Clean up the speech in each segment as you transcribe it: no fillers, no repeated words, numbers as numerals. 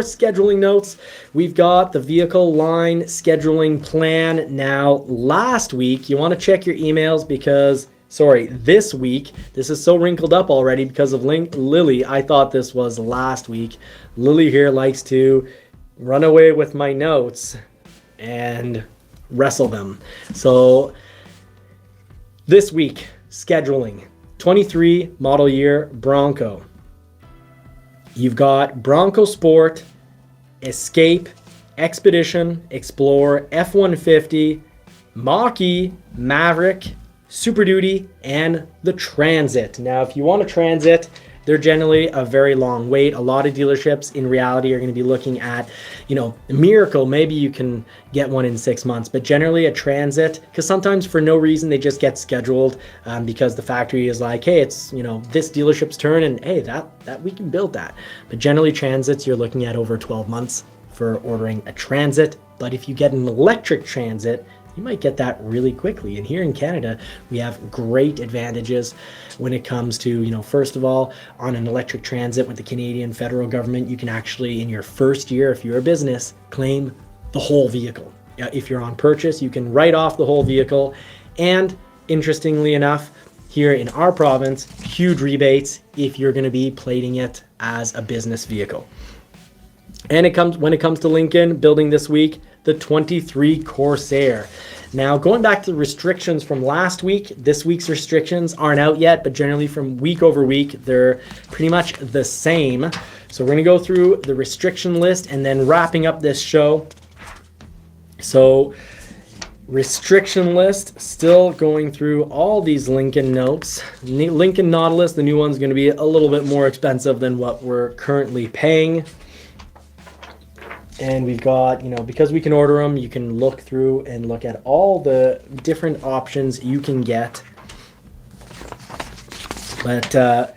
scheduling notes. We've got the vehicle line scheduling plan. Now, last week, you want to check your emails because, this week, this is so wrinkled up already because of Lily. I thought this was last week. Lily here likes to run away with my notes and wrestle them. So, this week, scheduling, 23 model year Bronco. You've got Bronco Sport, Escape, Expedition, Explorer, F-150, Mach-E, Maverick, Super Duty, and the Transit. Now, if you want a Transit, they're generally a very long wait. A lot of dealerships in reality are going to be looking at, a miracle. Maybe you can get one in 6 months, but generally a Transit, because sometimes for no reason they just get scheduled because the factory is like, hey, it's, this dealership's turn and hey, that we can build that. But generally Transits, you're looking at over 12 months for ordering a Transit. But if you get an electric Transit, you might get that really quickly. And here in Canada, we have great advantages when it comes to, first of all, on an electric Transit with the Canadian federal government, you can actually, in your first year, if you're a business, claim the whole vehicle. If you're on purchase, you can write off the whole vehicle. And interestingly enough, here in our province, huge rebates if you're going to be plating it as a business vehicle. And when it comes to Lincoln building this week, the 23 Corsair. Now, going back to the restrictions from last week, this week's restrictions aren't out yet, but generally from week over week, they're pretty much the same. So we're going to go through the restriction list and then wrapping up this show. So restriction list, still going through all these Lincoln notes. Lincoln Nautilus, the new one's going to be a little bit more expensive than what we're currently paying. And we've got, because we can order them, you can look through and look at all the different options you can get. But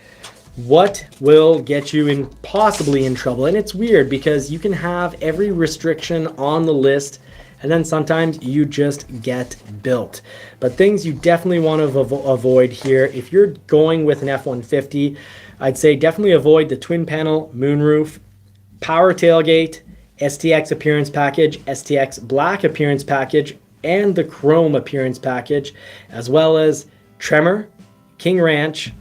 what will get you possibly in trouble? And it's weird because you can have every restriction on the list and then sometimes you just get built. But things you definitely want to avoid here, if you're going with an F-150, I'd say definitely avoid the twin panel moonroof, power tailgate, STX appearance package, STX black appearance package, and the chrome appearance package, as well as Tremor, King Ranch,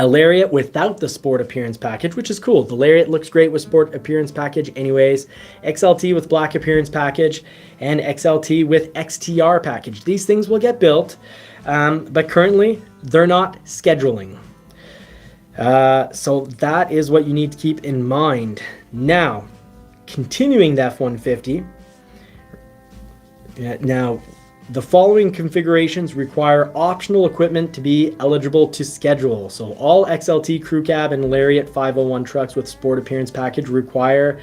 a Lariat without the sport appearance package, which is cool. The Lariat looks great with sport appearance package anyways, XLT with black appearance package, and XLT with XTR package. These things will get built, but currently they're not scheduling. So that is what you need to keep in mind. Now, continuing the F-150, now the following configurations require optional equipment to be eligible to schedule. So all XLT Crew Cab and Lariat 501 trucks with sport appearance package require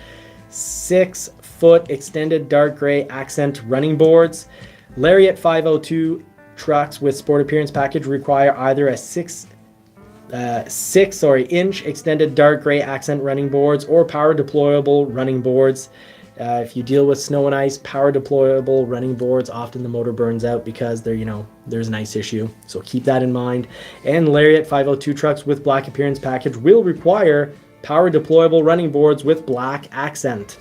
6-foot extended dark gray accent running boards. Lariat 502 trucks with sport appearance package require either a 6-inch extended dark gray accent running boards or power deployable running boards. If you deal with snow and ice, power deployable running boards, often the motor burns out because there's an ice issue. So keep that in mind. And Lariat 502 trucks with black appearance package will require power deployable running boards with black accent.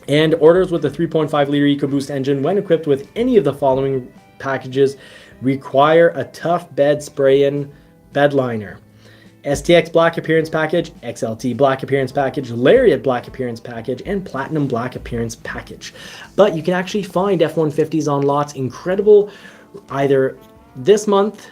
And orders with a 3.5 liter EcoBoost engine, when equipped with any of the following packages, require a tough bed spray-in bed liner, STX black appearance package, XLT black appearance package, Lariat black appearance package, and Platinum black appearance package. But you can actually find F-150s on lots, incredible, either this month,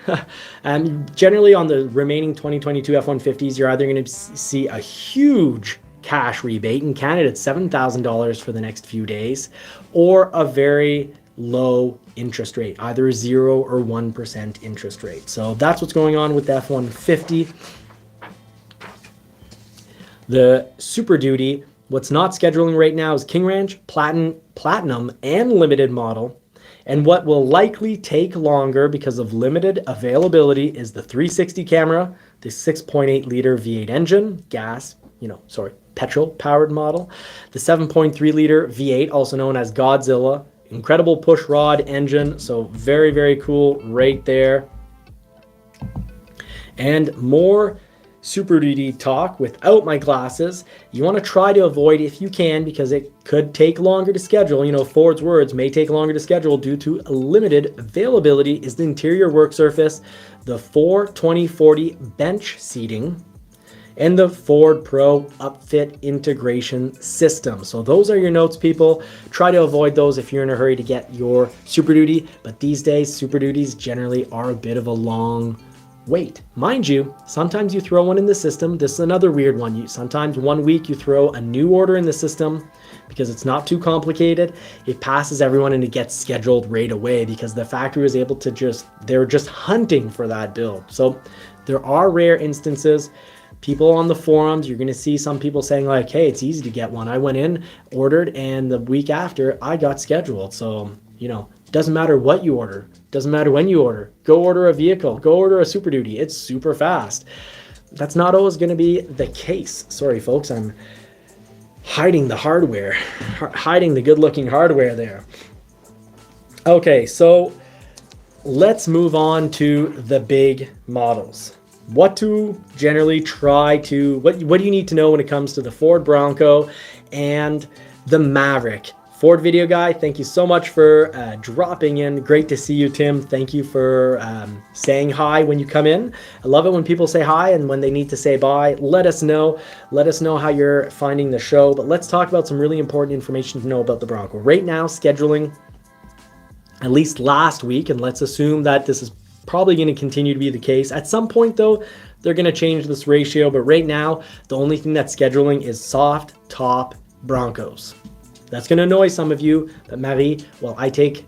and generally on the remaining 2022 F-150s, you're either going to see a huge cash rebate. In Canada, it's $7,000 for the next few days, or a very low interest rate, either 0 or 1% interest rate. So that's what's going on with the F-150. The Super Duty, what's not scheduling right now is King Ranch, Platinum, and Limited model. And what will likely take longer because of limited availability is the 360 camera, the 6.8 liter V8 engine, petrol powered model, the 7.3 liter V8, also known as Godzilla, incredible push rod engine, so very, very cool right there. And more Super Duty talk without my glasses. You want to try to avoid if you can, because it could take longer to schedule. You know, Ford's words, may take longer to schedule due to limited availability, is the interior work surface, the Ford 2040 bench seating, and the Ford Pro upfit integration system. So those are your notes, people. Try to avoid those if you're in a hurry to get your Super Duty, but these days Super Duties generally are a bit of a long wait. Mind you, sometimes you throw one in the system. This is another weird one. Sometimes 1 week you throw a new order in the system because it's not too complicated. It passes everyone and it gets scheduled right away because the factory was able to they're just hunting for that build. So there are rare instances. People on the forums, you're going to see some people saying like, hey, it's easy to get one. I went in, ordered, and the week after I got scheduled. So, you know, doesn't matter what you order. Doesn't matter when you order. Go order a vehicle. Go order a Super Duty. It's super fast. That's not always going to be the case. Sorry, folks. I'm hiding the hardware. Hiding the good-looking hardware there. Okay, so let's move on to the big models. What to generally try to, what do you need to know when it comes to the Ford Bronco and the Maverick? Ford video guy, thank you so much for dropping in. Great to see you, Tim. Thank you for saying hi when you come in. I love it when people say hi, and when they need to say bye, let us know. Let us know how you're finding the show. But let's talk about some really important information to know about the Bronco. Right now, scheduling, at least last week, and let's assume that this is probably going to continue to be the case. At some point, though, they're going to change this ratio. But right now, the only thing that's scheduling is soft top Broncos. That's going to annoy some of you, but Marie, well, I take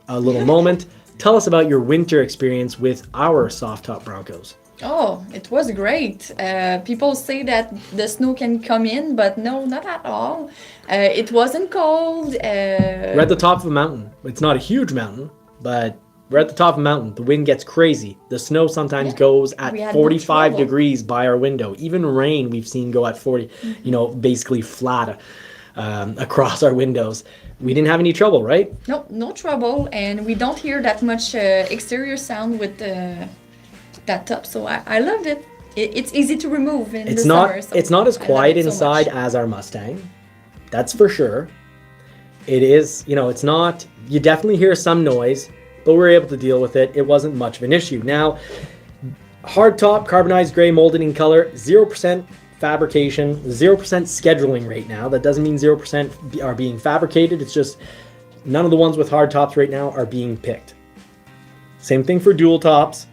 a little moment. Tell us about your winter experience with our soft top Broncos. Oh, it was great. People say that the snow can come in, but no, not at all. It wasn't cold. We're at the top of a mountain. It's not a huge mountain, but we're at the top of a mountain. The wind gets crazy. The snow sometimes goes at 45 degrees by our window. Even rain we've seen go at 40, you know, basically flat. Across our windows. We didn't have any trouble, right? No trouble, and we don't hear that much exterior sound with that top, so I loved it. It's easy to remove in the summer. So it's not as quiet inside as our Mustang, that's for sure. It is, you know, it's not, you definitely hear some noise, but we're able to deal with it. It wasn't much of an issue. Now, hardtop, carbonized gray, molded in color, 0% fabrication, 0% scheduling right now. That doesn't mean 0% are being fabricated. It's just none of the ones with hard tops right now are being picked. Same thing for dual tops.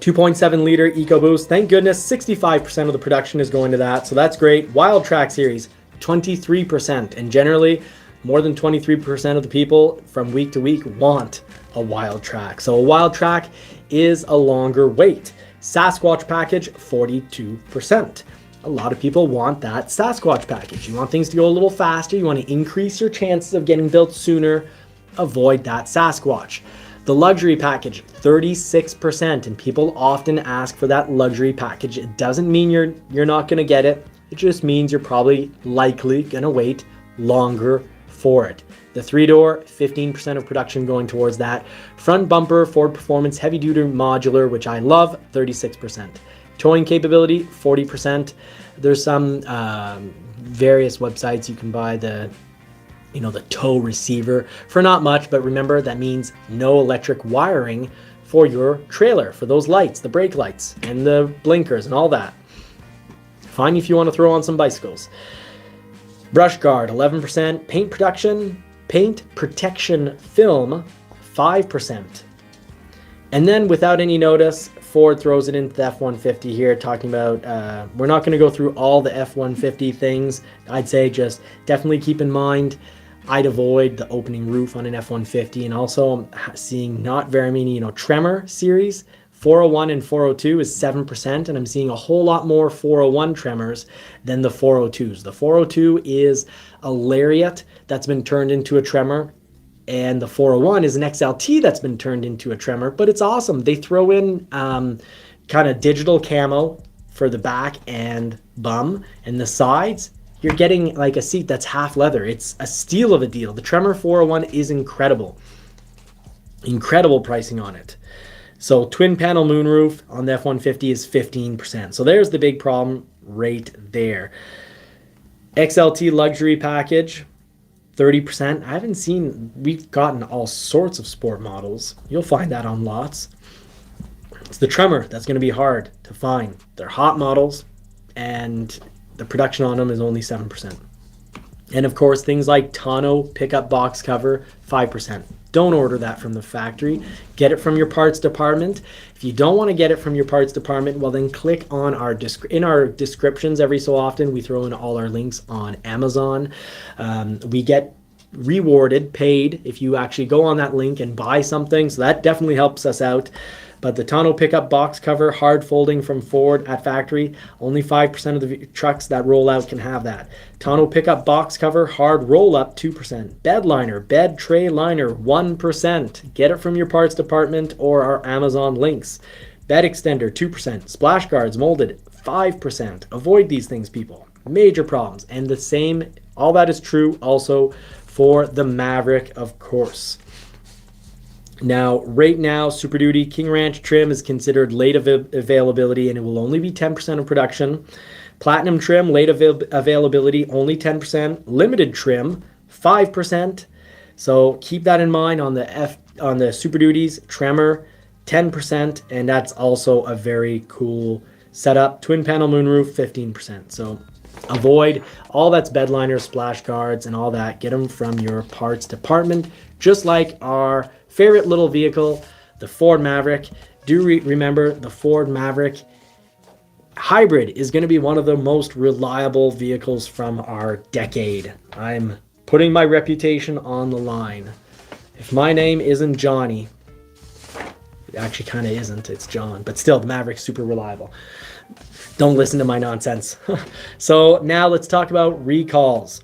2.7 liter EcoBoost. Thank goodness 65% of the production is going to that. So that's great. Wild Track series, 23%. And generally, more than 23% of the people from week to week want a Wild Track. So a Wild Track is a longer wait. Sasquatch package, 42%. A lot of people want that Sasquatch package. You want things to go a little faster. You want to increase your chances of getting built sooner. Avoid that Sasquatch. The luxury package, 36%. And people often ask for that luxury package. It doesn't mean you're not going to get it. It just means you're probably likely going to wait longer for it. The 3-door, 15% of production going towards that. Front bumper, Ford Performance Heavy Duty Modular, which I love, 36%. Towing capability, 40%. There's some various websites you can buy the tow receiver for not much, but remember that means no electric wiring for your trailer, for those lights, the brake lights and the blinkers and all that. Fine if you want to throw on some bicycles. Brush guard, 11%. Paint protection film, 5%. And then without any notice, Ford throws it into the F-150 here, talking about, we're not going to go through all the F-150 things. I'd say just definitely keep in mind, I'd avoid the opening roof on an F-150. And also I'm seeing not very many, Tremor series. 401 and 402 is 7%, and I'm seeing a whole lot more 401 tremors than the 402s. The 402 is a Lariat that's been turned into a tremor, and the 401 is an XLT that's been turned into a tremor, but it's awesome. They throw in kind of digital camo for the back and bum, and the sides, you're getting like a seat that's half leather. It's a steal of a deal. The Tremor 401 is incredible. Incredible pricing on it. So twin panel moonroof on the F-150 is 15%. So there's the big problem right there. XLT luxury package, 30%. I haven't seen, we've gotten all sorts of sport models. You'll find that on lots. It's the Tremor that's going to be hard to find. They're hot models, and the production on them is only 7%. And of course, things like tonneau pickup box cover, 5%. Don't order that from the factory. Get it from your parts department. If you don't want to get it from your parts department, well then click on in our descriptions. Every so often we throw in all our links on Amazon. We get rewarded, paid, if you actually go on that link and buy something. So that definitely helps us out. But the tonneau pickup box cover, hard folding from Ford at factory, only 5% of the trucks that roll out can have that. Tonneau pickup box cover, hard roll up, 2%. Bed liner, bed tray liner, 1%. Get it from your parts department or our Amazon links. Bed extender, 2%. Splash guards, molded, 5%. Avoid these things, people. Major problems. And the same, all that is true also for the Maverick, of course. Now, right now, Super Duty King Ranch trim is considered late availability, and it will only be 10% of production. Platinum trim, late availability, only 10%. Limited trim, 5%. So keep that in mind on the Super Duties. Tremor, 10%, and that's also a very cool setup. Twin panel moonroof, 15%. So avoid all that's bed liners, splash guards, and all that. Get them from your parts department, just like our favorite little vehicle, the Ford Maverick. Do remember the Ford Maverick hybrid is going to be one of the most reliable vehicles from our decade. I'm putting my reputation on the line. If my name isn't Johnny, it actually kind of isn't, it's John, but still the Maverick's super reliable. Don't listen to my nonsense. So now let's talk about recalls.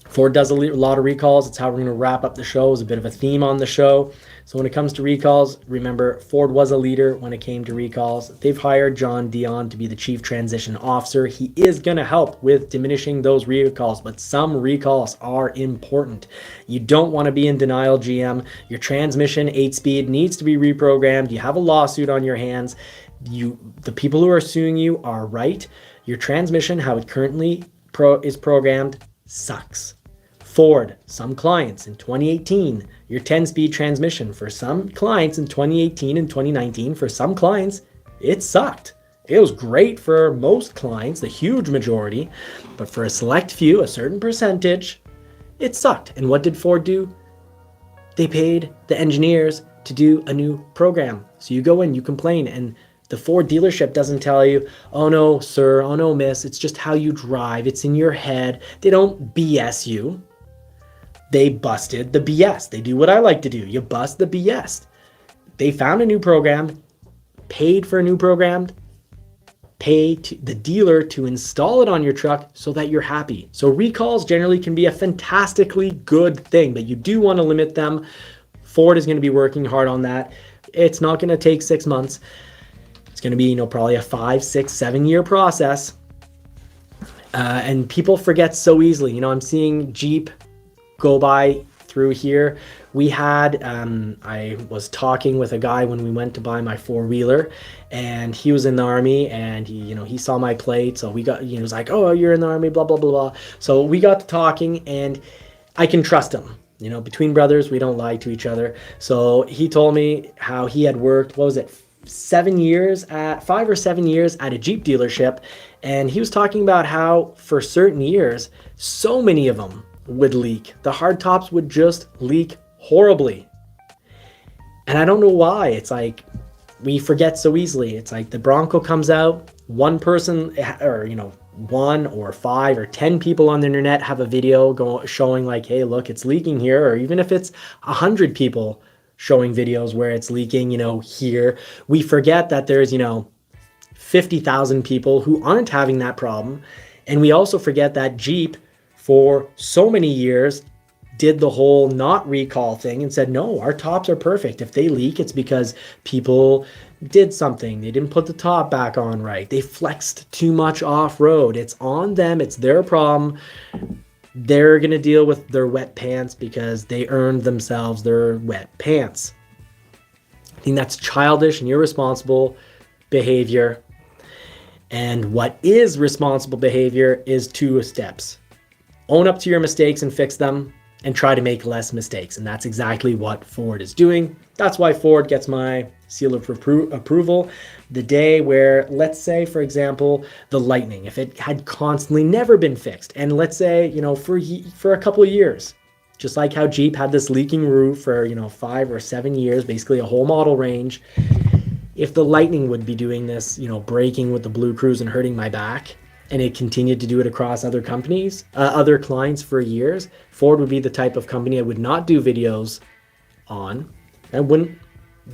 Ford does a lot of recalls. It's how we're going to wrap up the show. It's a bit of a theme on the show. So when it comes to recalls, remember, Ford was a leader when it came to recalls. They've hired John Dion to be the Chief Transition Officer. He is going to help with diminishing those recalls, but some recalls are important. You don't want to be in denial, GM. Your transmission, 8-speed, needs to be reprogrammed. You have a lawsuit on your hands. The people who are suing you are right. Your transmission, how it currently is programmed, sucks. Ford, some clients in 2018, your 10-speed transmission for some clients in 2018 and 2019, for some clients, it sucked. It was great for most clients, the huge majority, but for a select few, a certain percentage, it sucked. And what did Ford do? They paid the engineers to do a new program. So you go in, you complain, and the Ford dealership doesn't tell you, oh no, sir, oh no, miss, it's just how you drive, it's in your head. They don't BS you. They busted the BS. They do what I like to do. You bust the BS. They found a new program, paid for a new program, pay the dealer to install it on your truck so that you're happy. So recalls generally can be a fantastically good thing, but you do want to limit them. Ford is going to be working hard on that. It's not going to take 6 months. It's going to be, probably a 5, 6, 7 year process. And people forget so easily. I'm seeing Jeep go by through here. We had, I was talking with a guy when we went to buy my 4-wheeler, and he was in the Army, and he saw my plate. So we got, he was like, oh, you're in the Army, blah, blah, blah, blah. So we got to talking, and I can trust him. Between brothers, we don't lie to each other. So he told me how he had worked, 5 or 7 years at a Jeep dealership. And he was talking about how for certain years, so many of them would leak. The hard tops would just leak horribly. And I don't know why. It's like we forget so easily. It's like the Bronco comes out, one person, or 1 or 5 or 10 people on the internet have a video showing like, hey, look, it's leaking here. Or even if it's 100 people showing videos where it's leaking, here, we forget that there's 50,000 people who aren't having that problem. And we also forget that Jeep for so many years did the whole not recall thing and said, no, our tops are perfect. If they leak, it's because people did something. They didn't put the top back on right. They flexed too much off-road. It's on them. It's their problem. They're going to deal with their wet pants because they earned themselves their wet pants. think that's childish and irresponsible behavior. And what is responsible behavior is 2 steps. Own up to your mistakes and fix them, and try to make less mistakes. And that's exactly what Ford is doing. That's why Ford gets my seal of approval. The day where, let's say, for example, the Lightning, if it had constantly never been fixed, and let's say, for a couple of years, just like how Jeep had this leaking roof for, 5 or 7 years, basically a whole model range. If the Lightning would be doing this, breaking with the Blue Cruise and hurting my back, and it continued to do it across other companies, other clients for years, Ford would be the type of company I would not do videos on. And wouldn't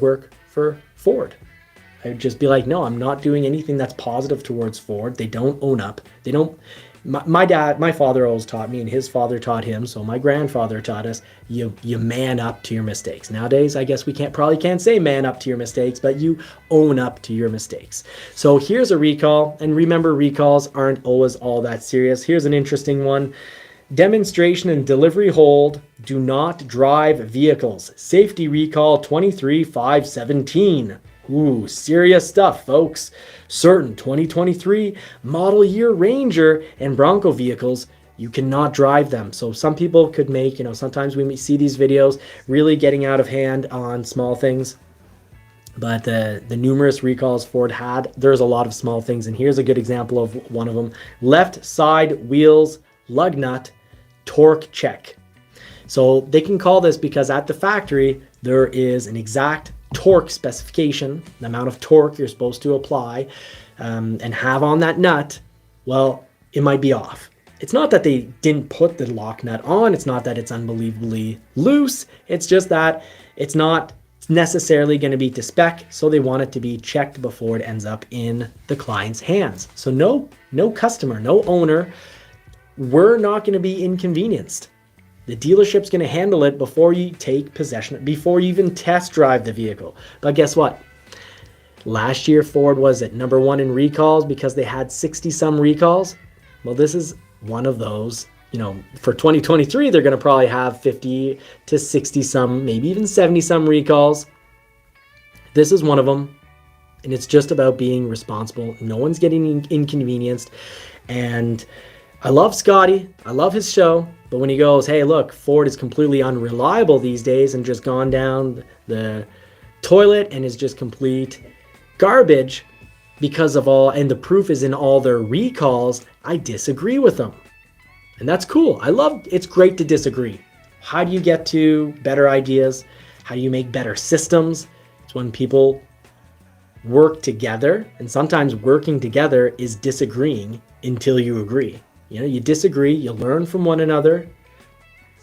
work for Ford. I would just be like, no, I'm not doing anything that's positive towards Ford. They don't own up. They don't. My father always taught me, and his father taught him, so my grandfather taught us, you man up to your mistakes. Nowadays, I guess we probably can't say man up to your mistakes, but you own up to your mistakes. So here's a recall, and remember, recalls aren't always all that serious. Here's an interesting one. Demonstration and delivery hold, do not drive vehicles. Safety recall 23517. Ooh, serious stuff, folks. Certain 2023 model year Ranger and Bronco vehicles, you cannot drive them. So some people could make, sometimes we see these videos really getting out of hand on small things. But the numerous recalls Ford had, there's a lot of small things. And here's a good example of one of them. Left side wheels, lug nut, torque check. So they can call this because at the factory, there is an exact torque specification, the amount of torque you're supposed to apply and have on that nut. Well, it might be off. It's not that they didn't put the lock nut on. It's not that it's unbelievably loose. It's just that it's not necessarily going to be to spec. So they want it to be checked before it ends up in the client's hands. So no customer, no owner, we're not going to be inconvenienced. The dealership's going to handle it before you take possession, before you even test drive the vehicle. But guess what? Last year, Ford was at number 1 in recalls because they had 60 some recalls. Well, this is one of those. For 2023, they're going to probably have 50 to 60 some, maybe even 70 some recalls. This is one of them. And it's just about being responsible. No one's getting inconvenienced. And I love Scotty. I love his show. But when he goes, hey, look, Ford is completely unreliable these days and just gone down the toilet and is just complete garbage because of all, and the proof is in all their recalls, I disagree with them. And that's cool. It's great to disagree. How do you get to better ideas? How do you make better systems? It's when people work together, and sometimes working together is disagreeing until you agree. You disagree, you learn from one another.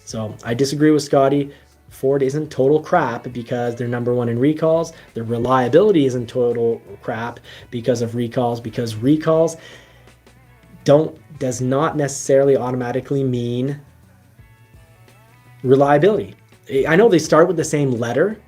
So I disagree with Scotty. Ford isn't total crap because they're number 1 in recalls. Their reliability isn't total crap because of recalls, because recalls does not necessarily automatically mean reliability. I know they start with the same letter,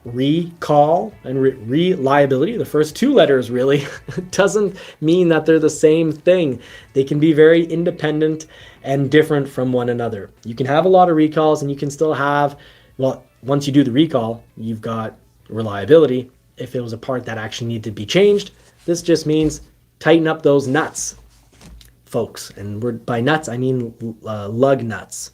recall and reliability, the first 2 letters really doesn't mean that they're the same thing. They can be very independent and different from one another. You can have a lot of recalls and you can still have, well, once you do the recall, you've got reliability. If it was a part that actually needed to be changed, this just means tighten up those nuts, folks. And by nuts, I mean lug nuts.